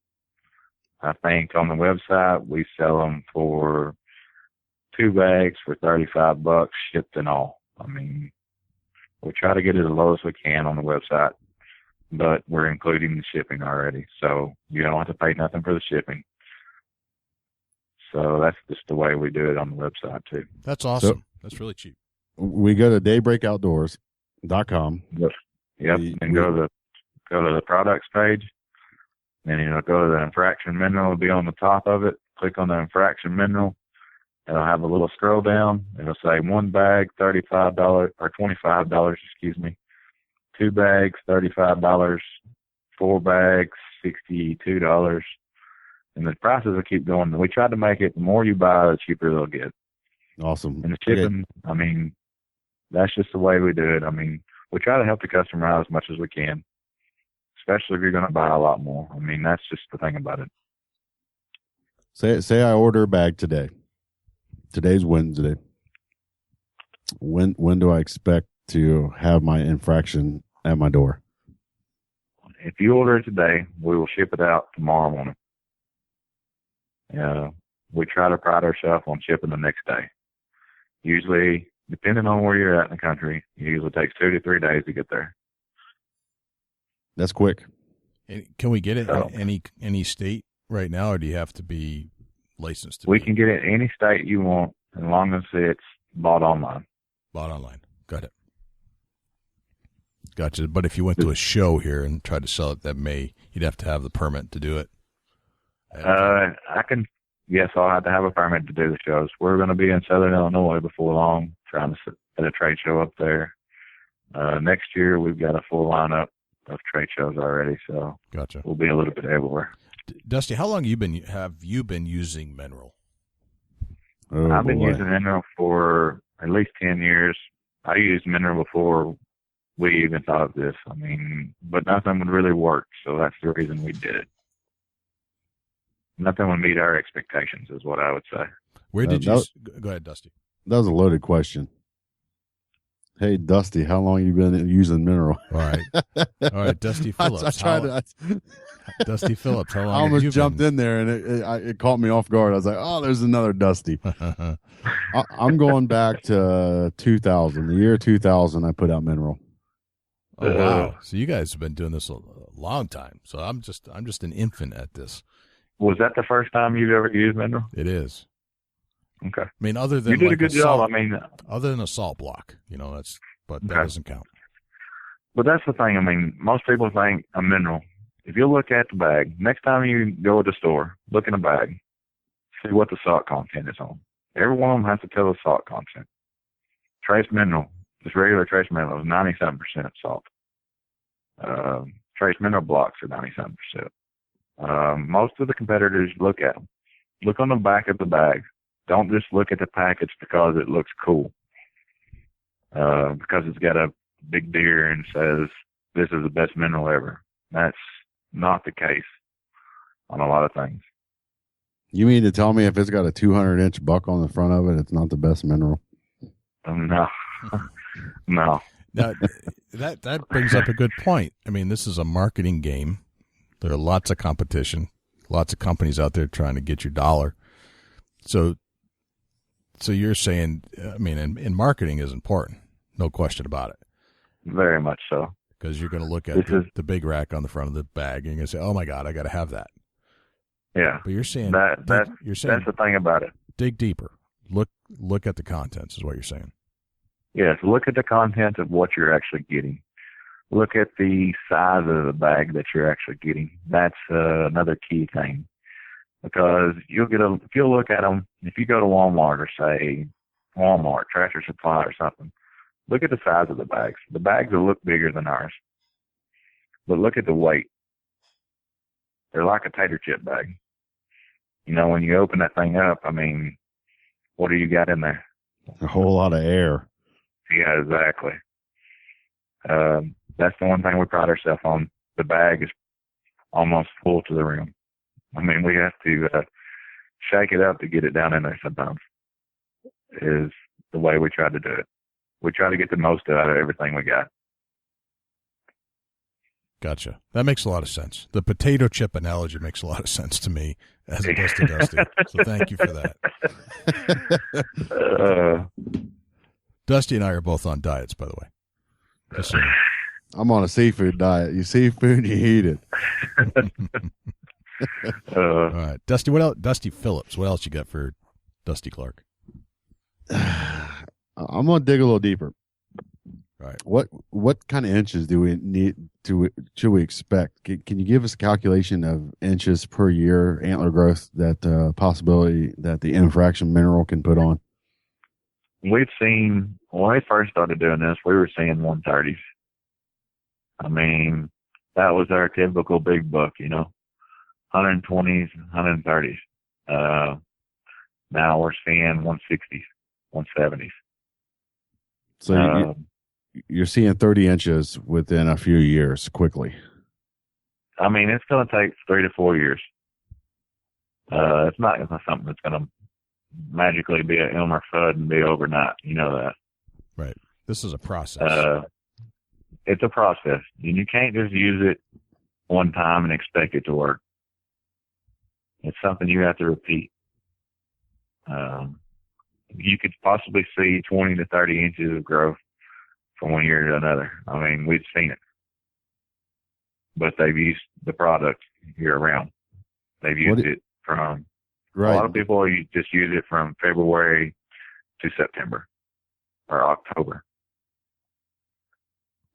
I think on the website we sell them for 2 bags for $35 shipped and all. I mean, we try to get it as low as we can on the website, but we're including the shipping already, so you don't have to pay nothing for the shipping. So that's just the way we do it on the website too. That's awesome. That's really cheap. We go to daybreakoutdoors.com. Yep. And go to the products page, and go to the InfRACKtion mineral. Will be on the top of it. Click on the InfRACKtion mineral. It'll have a little scroll down. It'll say 1 bag, $35 or $25. Excuse me. 2 bags, $35. 4 bags, $62. And the prices will keep going. We try to make it, the more you buy, the cheaper they'll get. Awesome. And the shipping, I mean, that's just the way we do it. I mean, we try to help the customer out as much as we can, especially if you're going to buy a lot more. I mean, that's just the thing about it. Say I order a bag today. Today's Wednesday. When do I expect to have my InfRACKtion at my door? If you order it today, we will ship it out tomorrow morning. We try to pride ourselves on shipping the next day. Usually, depending on where you're at in the country, it usually takes 2 to 3 days to get there. That's quick. Can we get it in any state right now, or do you have to be licensed? We can get it in any state you want, as long as it's bought online. Bought online. Got it. Gotcha. But if you went to a show here and tried to sell it, you'd have to have the permit to do it. Yes, I'll have to have a permit to do the shows. We're going to be in Southern Illinois before long, trying to set a trade show up there. Next year, we've got a full lineup of trade shows already, so gotcha. We'll be a little bit everywhere. Dusty, how long have you been using mineral? I've been using mineral for at least 10 years. I used mineral before we even thought of this. I mean, but nothing would really work, so that's the reason we did it. Nothing would meet our expectations, is what I would say. Where did you go ahead, Dusty? That was a loaded question. Hey, Dusty, how long you been using mineral? All right, Dusty Phillips. Dusty Phillips, how long? I almost jumped in there, and it caught me off guard. I was like, "Oh, there's another Dusty." I'm going back to 2000, the year 2000. I put out mineral. Oh wow! So you guys have been doing this a long time. So I'm just an infant at this. Was that the first time you've ever used mineral? It is. Okay. I mean, other than you did a good job. I mean, other than a salt block, that doesn't count. But that's the thing. I mean, most people think a mineral. If you look at the bag, next time you go to the store, look in a bag, see what the salt content is on. Every one of them has to tell the salt content. Trace mineral, just regular trace mineral, is 97% salt. Trace mineral blocks are 97%. Most of the competitors look at them. Look on the back of the bag. Don't just look at the package because it looks cool. Because it's got a big deer and says, this is the best mineral ever. That's not the case on a lot of things. You mean to tell me if it's got a 200-inch buck on the front of it, it's not the best mineral? No. No. Now, that brings up a good point. I mean, this is a marketing game. There are lots of competition, lots of companies out there trying to get your dollar. So you're saying, I mean, and marketing is important, no question about it. Very much so. Because you're going to look at the big rack on the front of the bag, and you're going to say, "Oh my God, I got to have that." Yeah. But you're saying that's the thing about it. Dig deeper. Look at the contents is what you're saying. Yes. Look at the content of what you're actually getting. look at the size of the bag that you're actually getting. That's another key thing, because if you look at them, if you go to Walmart or say Walmart, Tractor Supply or something, look at the size of the bags. The bags will look bigger than ours, but look at the weight. They're like a tater chip bag. You know, when you open that thing up, I mean, what do you got in there? A whole lot of air. Yeah, exactly. That's the one thing we pride ourselves on. The bag is almost full to the rim. I mean, we have to shake it up to get it down in there sometimes, is the way we try to do it. We try to get the most out of everything we got. Gotcha. That makes a lot of sense. The potato chip analogy makes a lot of sense to me, as it does to Dusty. So thank you for that. Dusty and I are both on diets, by the way. Just so you know. I'm on a seafood diet. You seafood, you eat it. All right, Dusty. What else? Dusty Phillips. What else you got for Dusty Clark? I'm gonna dig a little deeper. Right. What kind of inches do we need should we expect? Can you give us a calculation of inches per year antler growth, that possibility that the InfRACKtion mineral can put on? We've seen, when we first started doing this, we were seeing 130s. I mean, that was our typical big buck, you know, 120s, 130s. Now we're seeing 160s, 170s. So you're seeing 30 inches within a few years quickly. I mean, it's going to take 3 to 4 years. It's not something that's going to magically be an Elmer Fudd and be overnight. You know that. Right. This is a process. It's a process. And you can't just use it one time and expect it to work. It's something you have to repeat. You could possibly see 20 to 30 inches of growth from one year to another. I mean, we've seen it. But they've used the product year round. They've used it from, right. A lot of people just use it from February to September or October.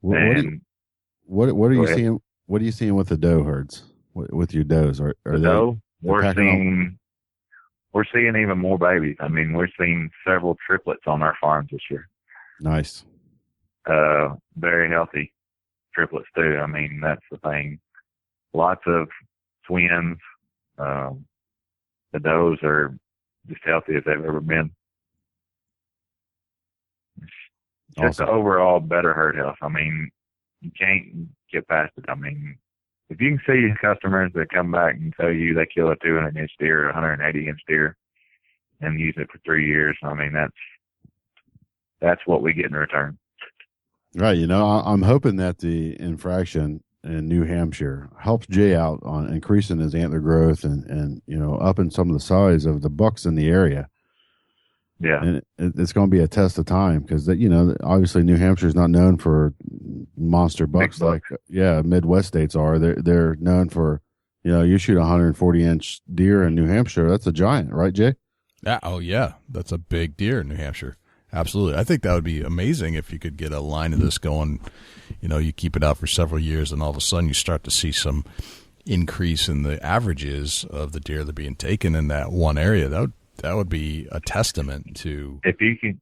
What are you seeing? What are you seeing with the doe herds? With your does? Are the doe? We're seeing even more babies. I mean, we're seeing several triplets on our farms this year. Nice. Very healthy triplets too. I mean, that's the thing. Lots of twins. The does are just healthy as they've ever been. Just awesome. The overall better herd health. I mean, you can't get past it. I mean, if you can see customers that come back and tell you they kill a 200-inch deer or 180-inch deer and use it for 3 years, I mean, that's what we get in return. Right. You know, I'm hoping that the InfRACKtion in New Hampshire helps Jay out on increasing his antler growth and you know, upping some of the size of the bucks in the area. Yeah. And it's going to be a test of time because, you know, obviously New Hampshire is not known for monster bucks like, Midwest states are. They're known for, you know, you shoot a 140-inch deer in New Hampshire. That's a giant, right, Jay? Yeah. Oh, yeah. That's a big deer in New Hampshire. Absolutely. I think that would be amazing if you could get a line of this going. You know, you keep it out for several years and all of a sudden you start to see some increase in the averages of the deer that are being taken in that one area. That would be a testament to. If you can.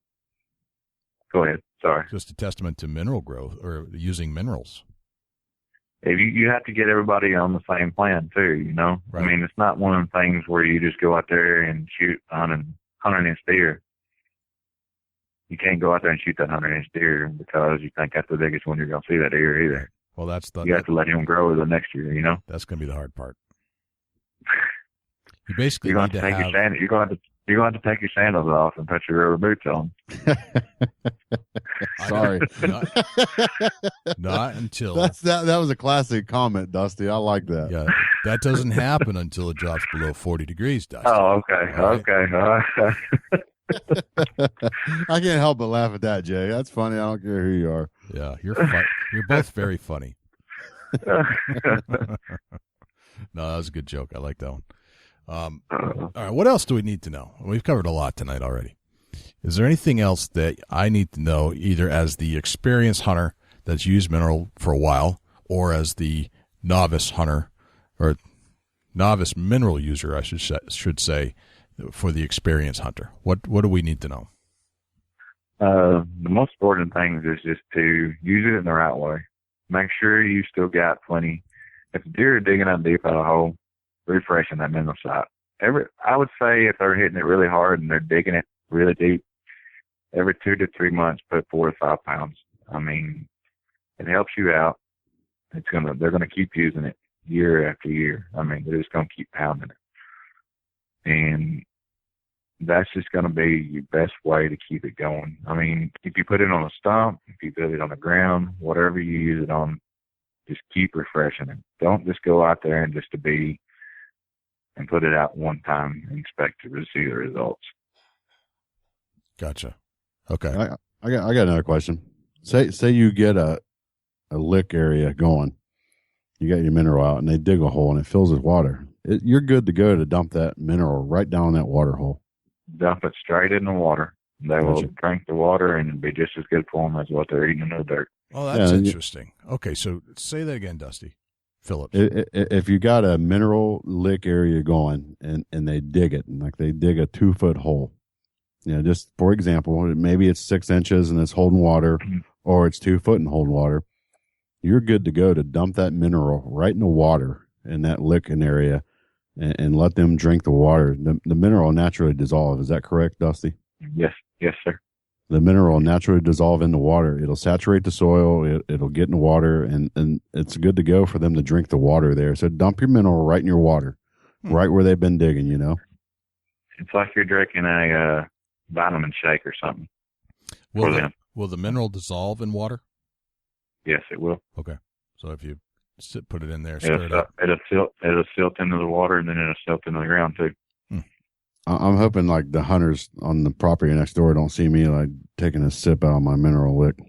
Go ahead. Sorry. Just a testament to mineral growth or using minerals. If you have to get everybody on the same plan too, you know. Right. I mean, it's not one of the things where you just go out there and shoot a 100-inch deer. You can't go out there and shoot that 100-inch deer because you think that's the biggest one you're going to see that deer either. Well, you have to let him grow the next year, you know. That's going to be the hard part. You basically you're going to take you're going to have to take your sandals off and put your rubber boots on. Sorry, not until that was a classic comment, Dusty. I like that. Yeah, that doesn't happen until it drops below 40 degrees, Dusty. Oh, okay, all right. Okay, all right. I can't help but laugh at that, Jay. That's funny. I don't care who you are. Yeah, you're both very funny. No, that was a good joke. I like that one. All right, what else do we need to know? We've covered a lot tonight already. Is there anything else that I need to know, either as the experienced hunter that's used mineral for a while, or as the novice hunter or novice mineral user, I should say, for the experienced hunter? What do we need to know? The most important thing is just to use it in the right way. Make sure you still got plenty. If deer are digging out deep out of a hole, refreshing that mineral site. I would say if they're hitting it really hard and they're digging it really deep, every 2 to 3 months, put 4 to 5 pounds. I mean, it helps you out. They're gonna keep using it year after year. I mean, they're just gonna keep pounding it, and that's just gonna be your best way to keep it going. I mean, if you put it on a stump, if you put it on the ground, whatever you use it on, just keep refreshing it. Don't just go out there and just to be and put it out one time and expect to see the results. Gotcha. Okay. I got another question. Say you get a lick area going. You got your mineral out and they dig a hole and it fills with water. You're good to go to dump that mineral right down that water hole. Dump it straight in the water. They will drink the water and be just as good for them as what they're eating in the dirt. Oh, that's interesting. Okay, so say that again, Dusty. Phillips. If you got a mineral lick area going and they dig it, like they dig a 2-foot hole, just for example, maybe it's 6 inches and it's holding water, or it's 2 foot and holding water, you're good to go to dump that mineral right in the water in that licking area and let them drink the water. The mineral naturally dissolve. Is that correct, Dusty? Yes, sir. The mineral naturally dissolve in the water. It'll saturate the soil. It'll get in the water, and it's good to go for them to drink the water there. So dump your mineral right in your water, right where they've been digging, It's like you're drinking a vitamin shake or something. Will the mineral dissolve in water? Yes, it will. Okay. So if you put it in there, it'll silt into the water, and then it'll silt into the ground too. I'm hoping like the hunters on the property next door don't see me like taking a sip out of my mineral lick.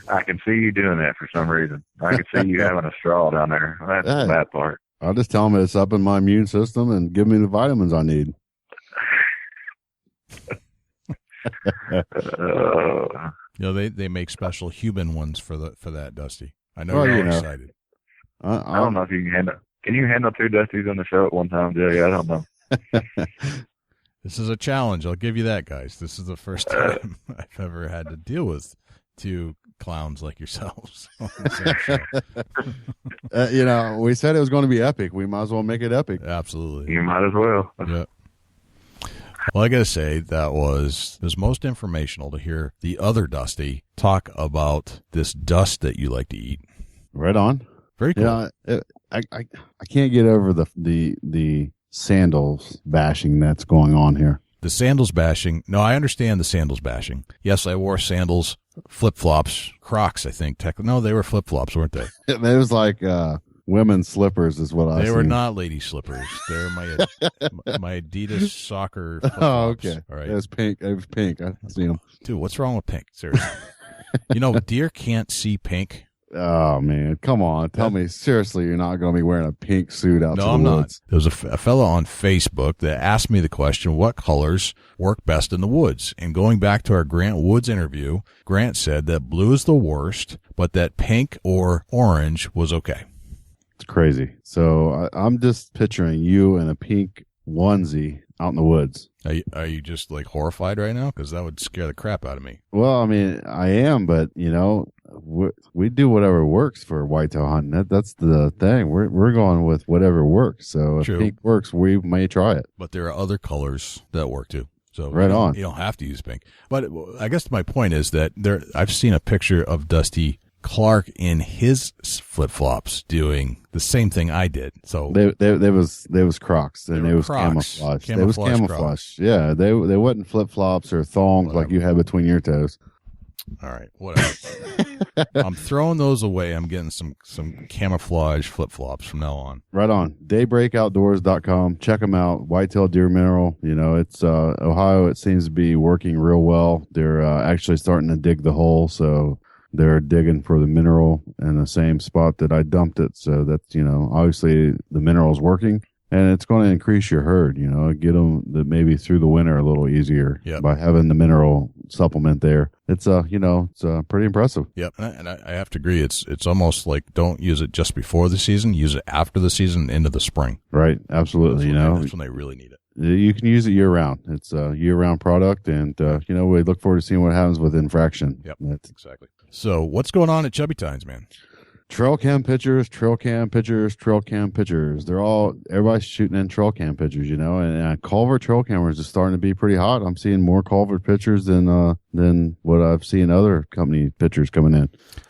I can see you doing that for some reason. I can see you having a straw down there. That's the bad part. I'll just tell them it's up in my immune system and give me the vitamins I need. They make special human ones for that, Dusty. I know you're excited. I don't know if you can handle. Can you handle 2 Dusties on the show at one time, Jay? I don't know. This is a challenge. I'll give you that, guys. This is the first time I've ever had to deal with 2 clowns like yourselves on the same show. We said it was going to be epic. We might as well make it epic. Absolutely. You might as well. Yeah. Well, I got to say it was most informational to hear the other Dusty talk about this dust that you like to eat. Right on. Very cool. I can't get over the sandals bashing that's going on here. The sandals bashing. No, I understand the sandals bashing. Yes, I wore sandals, flip-flops, Crocs, I think. No, they were flip-flops, weren't they? It was like women's slippers is what I They seen. were not lady slippers. They're my Adidas soccer flip-flops. Oh, okay. All right. It was pink. I see them. Dude, what's wrong with pink? Seriously. Deer can't see pink. Oh, man. Come on. Tell me, seriously, you're not going to be wearing a pink suit out to the woods? No, I'm not. There was a fellow on Facebook that asked me the question, what colors work best in the woods? And going back to our Grant Woods interview, Grant said that blue is the worst, but that pink or orange was okay. It's crazy. So I'm just picturing you in a pink onesie out in the woods. Are you just like horrified right now? Because that would scare the crap out of me. Well, I mean, I am, but we do whatever works for whitetail hunting. That's the thing. We're going with whatever works. So if pink works, we may try it. But there are other colors that work too. So right on. You don't have to use pink. But I guess my point is that I've seen a picture of Dusty Clark in his flip-flops doing the same thing I did. So there was Crocs and it was Crocs, camouflage. It was camouflage. Crocs. Yeah, they wasn't flip-flops or thongs like you had between your toes. All right, whatever. I'm throwing those away. I'm getting some camouflage flip-flops from now on. Right on. DaybreakOutdoors.com. Check them out. Whitetail deer mineral. It's Ohio. It seems to be working real well. They're actually starting to dig the hole, so they're digging for the mineral in the same spot that I dumped it. So that's, obviously the mineral's working. And it's going to increase your herd, get them maybe through the winter a little easier by having the mineral supplement there. It's it's pretty impressive. Yep, and I have to agree. It's almost like don't use it just before the season. Use it after the season into the spring. Right, absolutely. That's when they really need it. You can use it year round. It's a year round product, and we look forward to seeing what happens with InfRACction. Yep, exactly. So what's going on at Chubby Tines, man? Trail cam pictures. Everybody's shooting in trail cam pictures, and culvert trail cameras is starting to be pretty hot. I'm seeing more culvert pictures than what I've seen other company pictures coming in.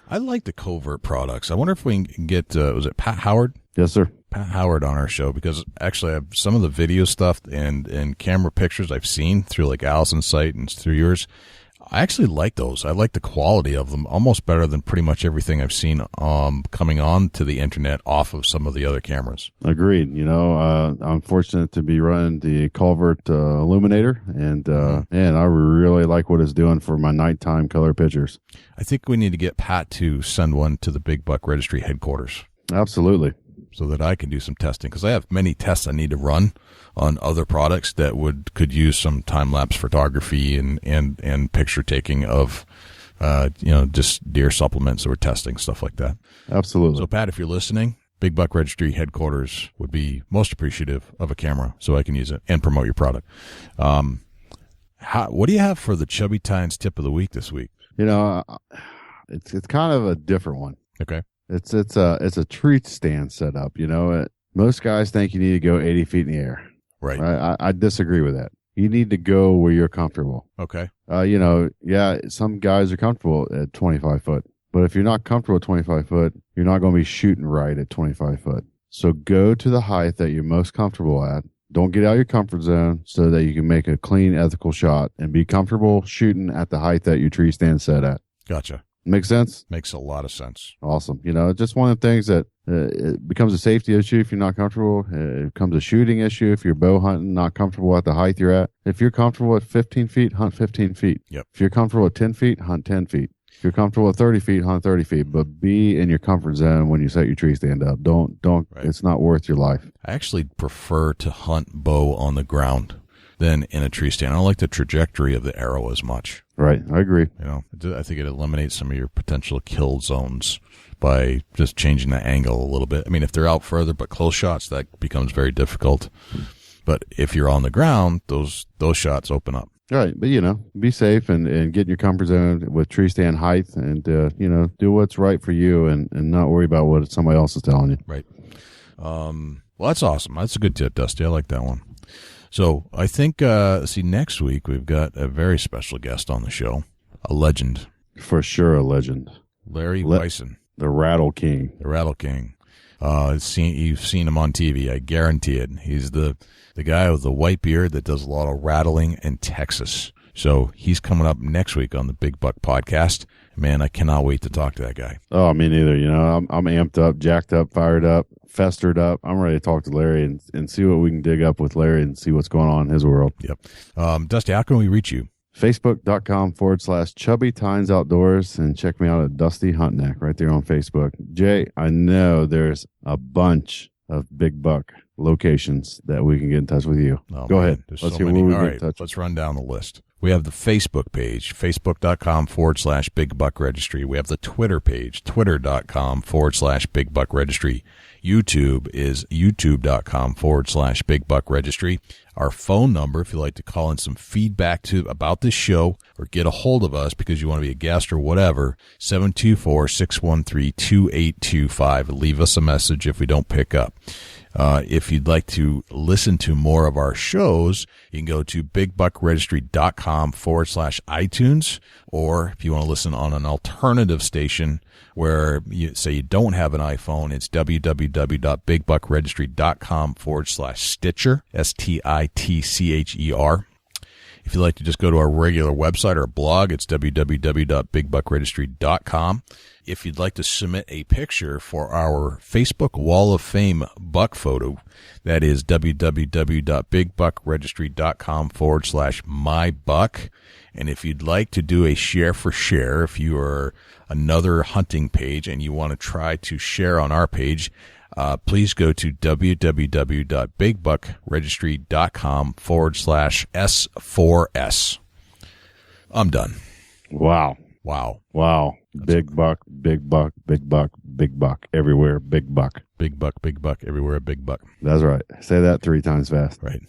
I like the covert products. I wonder if we can get, was it Pat Howard? Yes, sir. Pat Howard on our show, because actually I have some of the video stuff and camera pictures I've seen through like Allison's site and through yours. I actually like those. I like the quality of them almost better than pretty much everything I've seen coming on to the internet off of some of the other cameras. Agreed. I'm fortunate to be running the Culvert Illuminator, and I really like what it's doing for my nighttime color pictures. I think we need to get Pat to send one to the Big Buck Registry headquarters. Absolutely. So that I can do some testing, because I have many tests I need to run on other products that could use some time-lapse photography and picture taking of, just deer supplements or testing, stuff like that. Absolutely. So, Pat, if you're listening, Big Buck Registry headquarters would be most appreciative of a camera so I can use it and promote your product. What do you have for the Chubby Tines tip of the week this week? It's kind of a different one. Okay. It's a tree stand setup. Most guys think you need to go 80 feet in the air. Right. I disagree with that. You need to go where you're comfortable. Okay. Some guys are comfortable at 25 foot, but if you're not comfortable at 25 foot, you're not going to be shooting right at 25 foot. So go to the height that you're most comfortable at. Don't get out of your comfort zone so that you can make a clean, ethical shot and be comfortable shooting at the height that your tree stand set at. Gotcha. Make sense? Makes a lot of sense. Awesome. Just one of the things that it becomes a safety issue if you're not comfortable. It becomes a shooting issue if you're bow hunting, not comfortable at the height you're at. If you're comfortable at 15 feet, hunt 15 feet. Yep. If you're comfortable at 10 feet, hunt 10 feet. If you're comfortable at 30 feet, hunt 30 feet. But be in your comfort zone when you set your tree stand up. Don't. Right. It's not worth your life. I actually prefer to hunt bow on the ground than in a tree stand. I don't like the trajectory of the arrow as much. Right. I agree. I think it eliminates some of your potential kill zones by just changing the angle a little bit. I mean, if they're out further, but close shots, that becomes very difficult. But if you're on the ground, those shots open up. Right. But, be safe and get in your comfort zone with tree stand height and, do what's right for you and not worry about what somebody else is telling you. Right. Well, that's awesome. That's a good tip, Dusty. I like that one. So I think, next week we've got a very special guest on the show, a legend. For sure, a legend. Larry Wyson. The Rattle King. The Rattle King. You've seen him on TV, I guarantee it. He's the guy with the white beard that does a lot of rattling in Texas. So he's coming up next week on the Big Buck Podcast. Man, I cannot wait to talk to that guy. Oh, me neither. I'm amped up, jacked up, fired up, festered up. I'm ready to talk to Larry and see what we can dig up with Larry and see what's going on in his world. Yep. Dusty, how can we reach you? Facebook.com/Chubby Tines Outdoors, and check me out at Dusty Huntneck right there on Facebook. Jay, I know there's a bunch of Big Buck locations that we can get in touch with you. Go ahead. Let's hear what we can get in touch. Let's run down the list. We have the Facebook page, facebook.com/Big Buck Registry. We have the Twitter page, twitter.com/Big Buck Registry. YouTube is youtube.com/Big Buck Registry. Our phone number, if you'd like to call in some feedback about this show or get a hold of us because you want to be a guest or whatever, 724-613-2825. Leave us a message if we don't pick up. If you'd like to listen to more of our shows, you can go to bigbuckregistry.com/iTunes, or if you want to listen on an alternative station where you say you don't have an iPhone, it's www.bigbuckregistry.com/Stitcher, STITCHER. If you'd like to just go to our regular website or blog, it's www.bigbuckregistry.com. If you'd like to submit a picture for our Facebook Wall of Fame buck photo, that is www.bigbuckregistry.com/mybuck. And if you'd like to do a share for share, if you are another hunting page and you want to try to share on our page, please go to www.bigbuckregistry.com/S4S. I'm done. Wow. Wow. Wow. Big buck, big buck, big buck, big buck. Everywhere, big buck. Big buck, everywhere, a big buck. That's right. Say that 3 times fast. Right.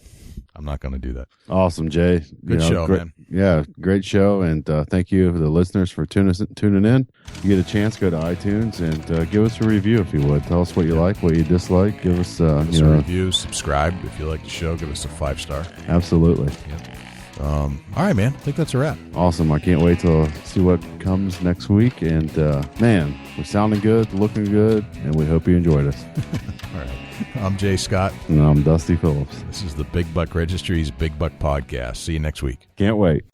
I'm not going to do that. Awesome, Jay. Good show, man. Yeah, great show. And thank you to the listeners for tuning in. You get a chance, go to iTunes and give us a review if you would. Tell us what you like, what you dislike. Give us, a review, subscribe. If you like the show, give us a 5-star. Absolutely. Yep. All right, man. I think that's a wrap. Awesome. I can't wait to see what comes next week. And, man, we're sounding good, looking good, and we hope you enjoyed us. All right. I'm Jay Scott. And I'm Dusty Phillips. This is the Big Buck Registry's Big Buck Podcast. See you next week. Can't wait.